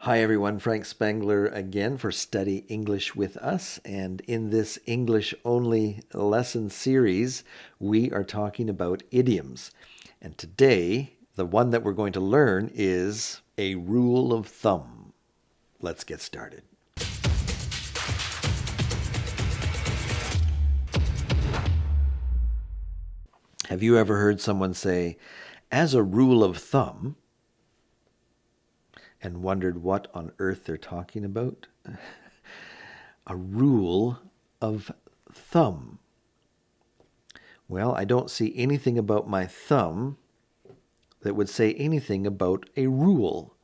Hi everyone, Frank Spangler again for Study English with Us. And in this English only lesson series, we are talking about idioms. And today, the one that we're going to learn is a rule of thumb. Let's get started. Have you ever heard someone say, as a rule of thumb, and wondered what on earth they're talking about? A rule of thumb. Well, I don't see anything about my thumb that would say anything about a rule.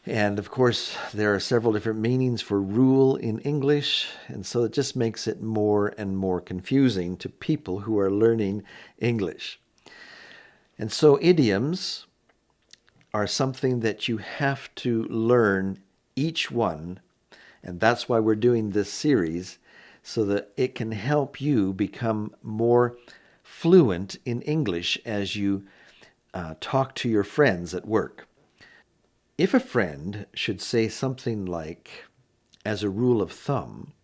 And of course, there are several different meanings for rule in English, and so it just makes it more and more confusing to people who are learning English. And so idioms are something that you have to learn each one, and that's why we're doing this series, so that it can help you become more fluent in English as you talk to your friends at work. If a friend should say something like, as a rule of thumb,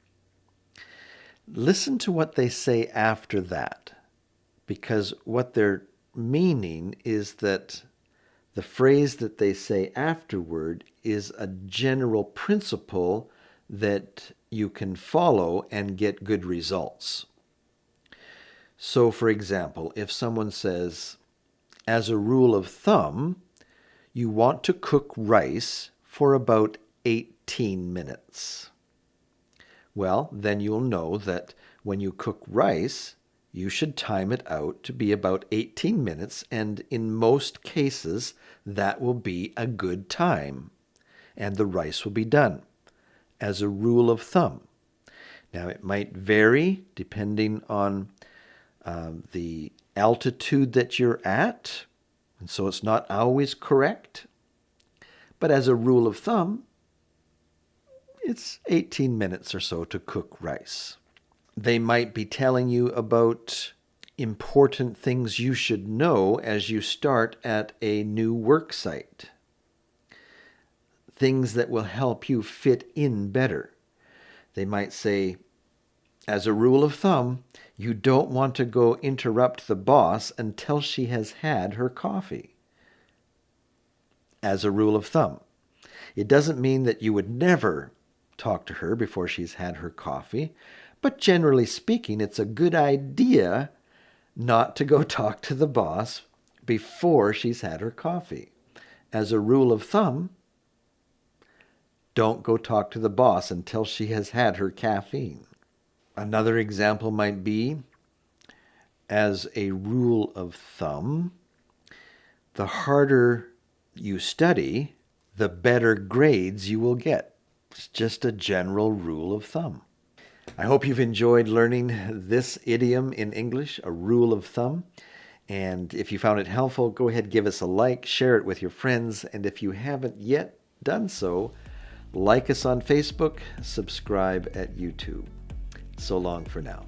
listen to what they say after that, because what they're meaning is that the phrase that they say afterward is a general principle that you can follow and get good results. So, for example, if someone says, as a rule of thumb, you want to cook rice for about 18 minutes. Well, then you'll know that when you cook rice, you should time it out to be about 18 minutes, and in most cases, that will be a good time, and the rice will be done, as a rule of thumb. Now, it might vary depending on the altitude that you're at, and so it's not always correct, but as a rule of thumb, it's 18 minutes or so to cook rice. They might be telling you about important things you should know as you start at a new work site. Things that will help you fit in better. They might say, as a rule of thumb, you don't want to go interrupt the boss until she has had her coffee. As a rule of thumb. It doesn't mean that you would never talk to her before she's had her coffee, but generally speaking, it's a good idea not to go talk to the boss before she's had her coffee. As a rule of thumb, don't go talk to the boss until she has had her caffeine. Another example might be, as a rule of thumb, the harder you study, the better grades you will get. It's just a general rule of thumb. I hope you've enjoyed learning this idiom in English, a rule of thumb. And if you found it helpful, go ahead, give us a like, share it with your friends. And if you haven't yet done so, like us on Facebook, subscribe at YouTube. So long for now.